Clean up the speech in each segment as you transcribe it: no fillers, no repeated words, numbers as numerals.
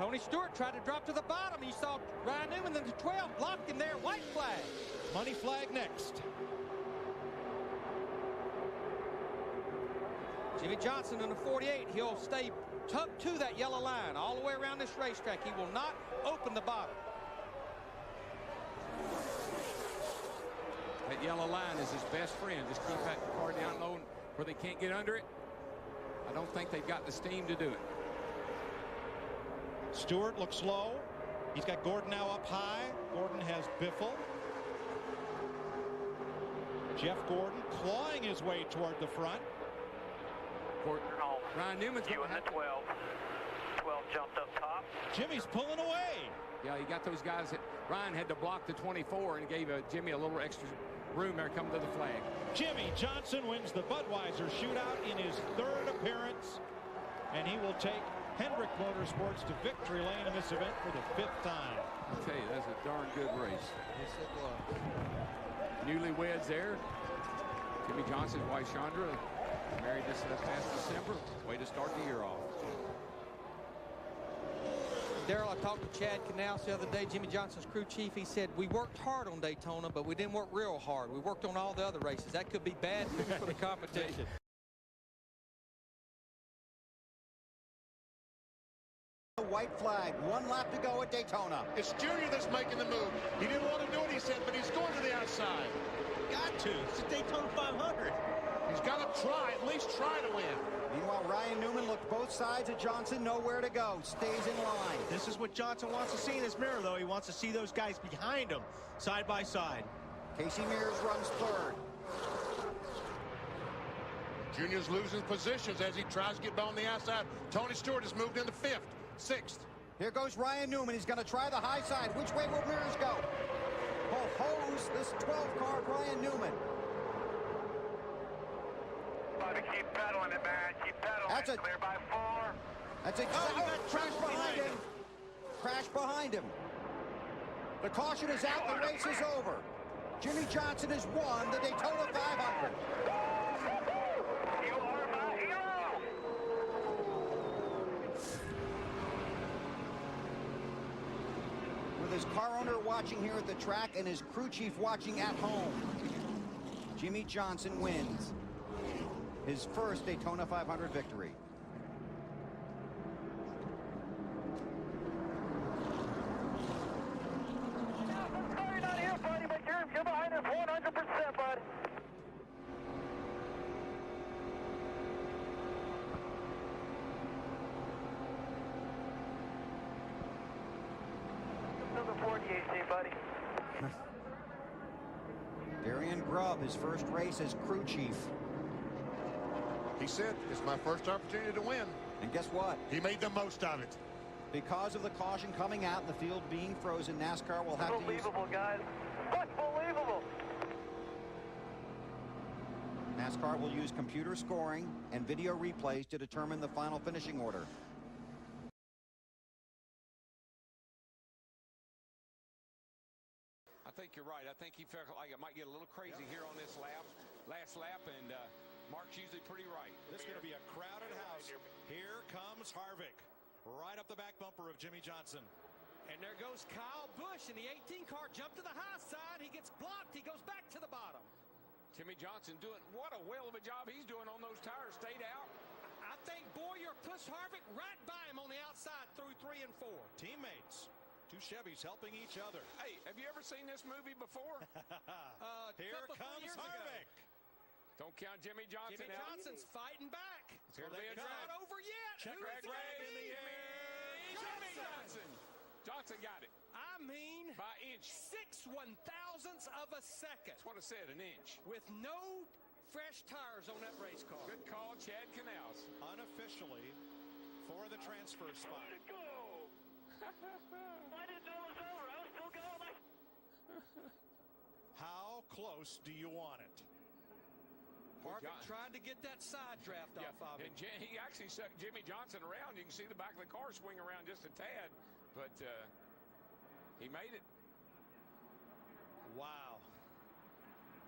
Tony Stewart tried to drop to the bottom. He saw Ryan Newman in the 12, blocked him there. White flag. Money flag next. Jimmie Johnson in the 48. He'll stay tucked to that yellow line all the way around this racetrack. He will not open the bottom. That yellow line is his best friend. Just keep that car down low where they can't get under it. I don't think they've got the steam to do it. Stewart looks low. He's got Gordon now up high. Gordon has Biffle. Jeff Gordon clawing his way toward the front. Ryan Newman's you in the 12. 12 jumped up top. Jimmy's pulling away. Yeah, he got those guys that Ryan had to block the 24 and gave Jimmie a little extra room there coming to the flag. Jimmie Johnson wins the Budwiser Shootout in his 3rd appearance, and he will take Hendrick Motorsports to victory lane in this event for the 5th time. I'll tell you, that's a darn good race. Yes, it was. Newlyweds there. Jimmie Johnson's wife Chandra married this past December. Way to start the year off. Darrell, I talked to Chad Canals the other day, Jimmie Johnson's crew chief. He said, we worked hard on Daytona, but we didn't work real hard. We worked on all the other races. That could be bad news for the competition. White flag, 1 lap to go at Daytona. It's Junior that's making the move. He didn't want to do it, he said, but he's going to the outside. Got to. It's a Daytona 500. He's got to try, at least try to win. Meanwhile, Ryan Newman looked both sides of Johnson, nowhere to go, stays in line. This is what Johnson wants to see in his mirror, though. He wants to see those guys behind him, side by side. Casey Mears runs 3rd. Junior's losing positions as he tries to get on the outside. Tony Stewart has moved into 5th, 6th. Here goes Ryan Newman. He's going to try the high side. Which way will Mears go? Oh, hose this 12 car, Ryan Newman. Keep pedaling it, man. Keep pedaling. That's a clear by 4. That's a crash behind him. Crash behind him. The caution is out. The race is over. Jimmie Johnson has won the Daytona 500. You are my hero. With his car owner watching here at the track and his crew chief watching at home, Jimmie Johnson wins his 1st Daytona 500 victory. Sorry, not here, buddy, but you're behind us 100%, buddy. Number 48, buddy. Darian Grubb, his 1st race as crew chief. He said, it's my 1st opportunity to win. And guess what? He made the most of it. Because of the caution coming out and the field being frozen, NASCAR will have to use... Unbelievable, guys. Unbelievable. NASCAR will use computer scoring and video replays to determine the final finishing order. I think you're right. I think he felt like it might get a little crazy here on this last lap, and Mark's usually pretty right. This is going to be a crowded house. Here comes Harvick, right up the back bumper of Jimmie Johnson. And there goes Kyle Busch in the 18 car. Jump to the high side. He gets blocked. He goes back to the bottom. Jimmie Johnson doing what a whale of a job he's doing on those tires. Stayed out. I think Boyer pushed Harvick right by him on the outside through 3 and 4. Teammates. 2 Chevys helping each other. Hey, have you ever seen this movie before? Here comes Harvick. Don't count Jimmie Johnson Jimmie out. Johnson's fighting back. Here they It's not over yet. Check Who back is it right gonna in be? the air. Jimmie Johnson. Johnson got it. I mean, by inch. 6/1000ths of a second. That's what I said, an inch. With no fresh tires on that race car. Good call, Chad Canals. Unofficially for the transfer spot. Way to go. I didn't know it was over. I was still going. How close do you want it? Harvick tried to get that side draft off of him. And he actually sucked Jimmie Johnson around. You can see the back of the car swing around just a tad, but he made it. Wow.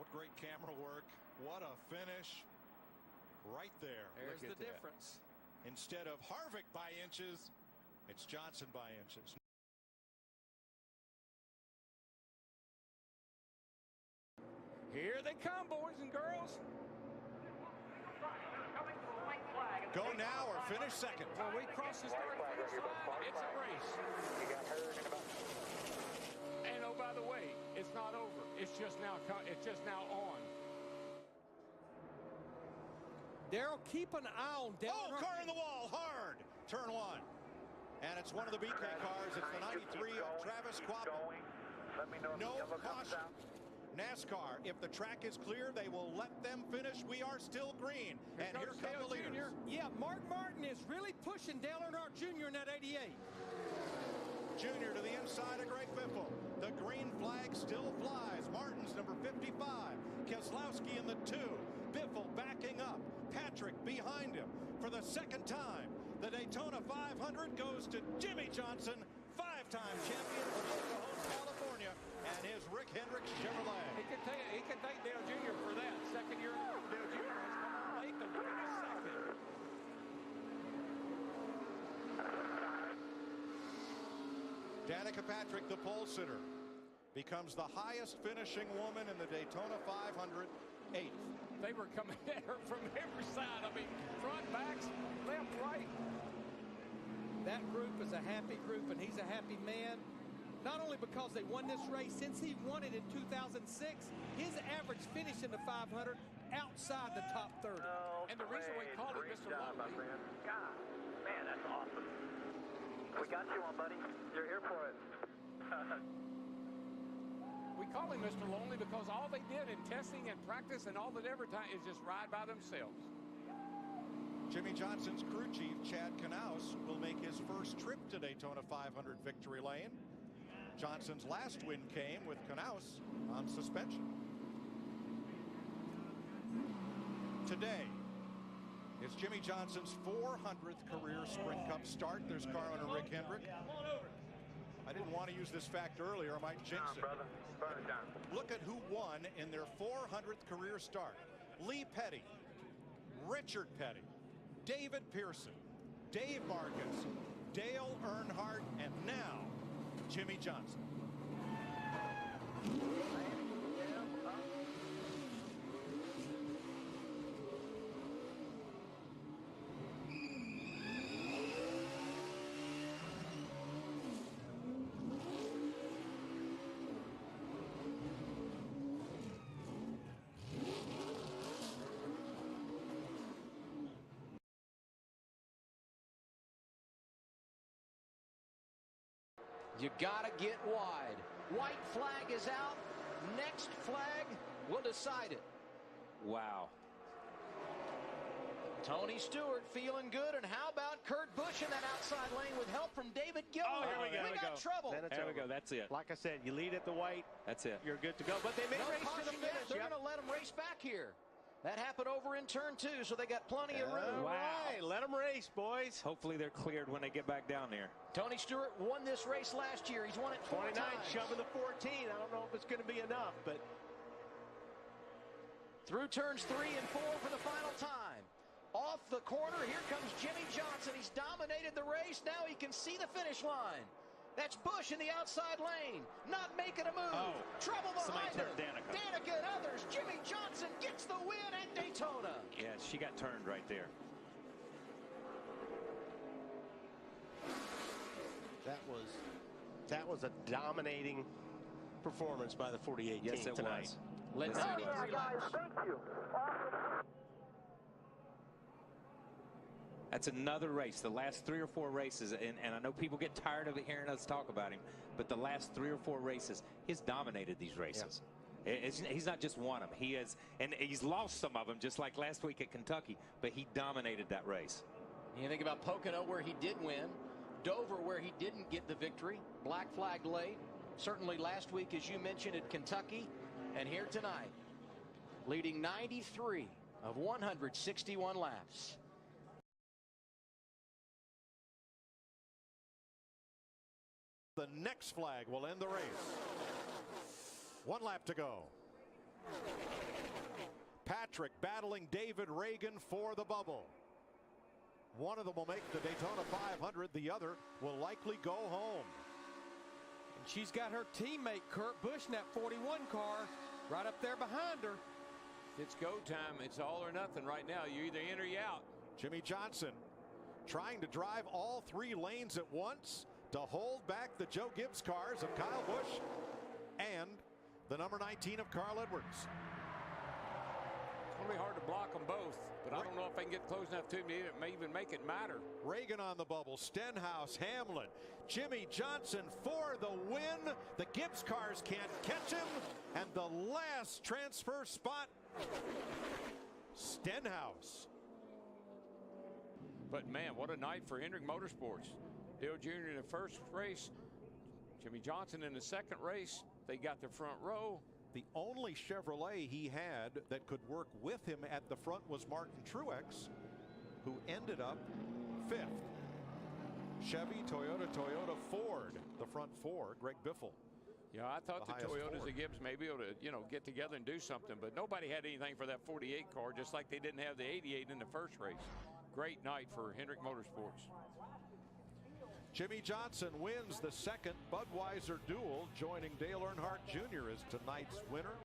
What great camera work. What a finish. Right there. There's the difference. Instead of Harvick by inches, It's Johnson by inches. Here they come, boys and girls. Go now or finish second. When we cross the start finish line, it's a race. And oh, by the way, it's not over. It's just now on. Darrell, keep an eye on Dale. Oh, car in the wall, hard. Turn one. And it's one of the BK cars. It's the 93 of Travis Quapple. No caution. NASCAR, if the track is clear, they will let them finish. We are still green. And here come the leaders. Yeah, Mark Martin is really pushing Dale Earnhardt Jr. in that 88. Junior to the inside of Greg Biffle. The green flag still flies. Martin's number 55. Keselowski in the 2. Biffle backing up. Patrick behind him. For the second time, the Daytona 500 goes to Jimmie Johnson, 5-time champion from Oklahoma, California, and his Rick Hendricks Chevrolet. He can thank Dale Jr. for that. Second year, Dale Jr. has come on late to win his second. Danica Patrick, the pole sitter, becomes the highest finishing woman in the Daytona 500, 8th. They were coming at her from every side. I mean, front, backs, left, right. That group is a happy group, and he's a happy man. Not only because they won this race, since he won it in 2006, his average finish in the 500 outside the top 30. And the reason we called him Mr. Lonely. God, man, that's awesome. We got you on, buddy. You're here for it. We call him Mr. Lonely because all they did in testing and practice and all that every time is just ride by themselves. Jimmie Johnson's crew chief, Chad Knaus, will make his first trip to Daytona 500 victory lane. Johnson's last win came with Knaus on suspension. Today is Jimmie Johnson's 400th career Sprint Cup start. There's car owner Rick Hendrick. I didn't want to use this fact earlier. I might jinx it. Look at who won in their 400th career start. Lee Petty, Richard Petty, David Pearson, Dave Marcus, Dale Earnhardt, and now Jimmie Johnson. You gotta get wide. White flag is out. Next flag will decide it. Wow. Tony Stewart feeling good. And how about Kurt Busch in that outside lane with help from David Gilmour? Oh, here we go. We got trouble. There we go. That's it. Like I said, you lead at the white. That's it. You're good to go. But they may No race to caution the yet. finish. They're going to let them race back here. That happened over in turn 2, so they got plenty of room. All right, let them race, boys. Hopefully they're cleared when they get back down there. Tony Stewart won this race last year. He's won it 4 29, times. shoving the 14. I don't know if it's going to be enough, but Through turns 3 and 4 for the final time. Off the corner, here comes Jimmie Johnson. He's dominated the race. Now he can see the finish line. That's Busch in the outside lane, not making a move. Oh, trouble behind him. Danica. Danica and others. Jimmie Johnson gets the win at Daytona. Yeah, she got turned right there. that was a dominating performance by the 48 Yes, team it tonight. was. Let's Yes, see it these was. laps. Thank you. Awesome. That's another race. The last 3 or 4 races, and I know people get tired of hearing us talk about him, but the last 3 or 4 races, he's dominated these races. He's not just won them. He has, and he's lost some of them, just like last week at Kentucky, but he dominated that race. You think about Pocono, where he did win, Dover, where he didn't get the victory, black flag late, certainly last week, as you mentioned, at Kentucky, and here tonight, leading 93 of 161 laps. The next flag will end the race. 1 lap to go. Patrick battling David Reagan for the bubble. One of them will make the Daytona 500. The other will likely go home. And she's got her teammate Kurt Busch in that 41 car right up there behind her. It's go time. It's all or nothing right now. You either in or you out. Jimmie Johnson trying to drive all 3 lanes at once to hold back the Joe Gibbs cars of Kyle Busch and the number 19 of Carl Edwards. It's going to be hard to block them both, but I don't know if I can get close enough to them to may even make it matter. Reagan on the bubble, Stenhouse, Hamlin, Jimmie Johnson for the win. The Gibbs cars can't catch him, and the last transfer spot, Stenhouse. But man, what a night for Hendrick Motorsports. Dale Jr. in the first race, Jimmie Johnson in the second race. They got the front row. The only Chevrolet he had that could work with him at the front was Martin Truex, who ended up 5th. Chevy, Toyota, Ford, the front 4, Greg Biffle. Yeah, I thought the Toyotas Ford. and Gibbs may be able to, get together and do something, but nobody had anything for that 48 car, just like they didn't have the 88 in the first race. Great night for Hendrick Motorsports. Jimmie Johnson wins the second Budwiser Duel, joining Dale Earnhardt Jr. as tonight's winner.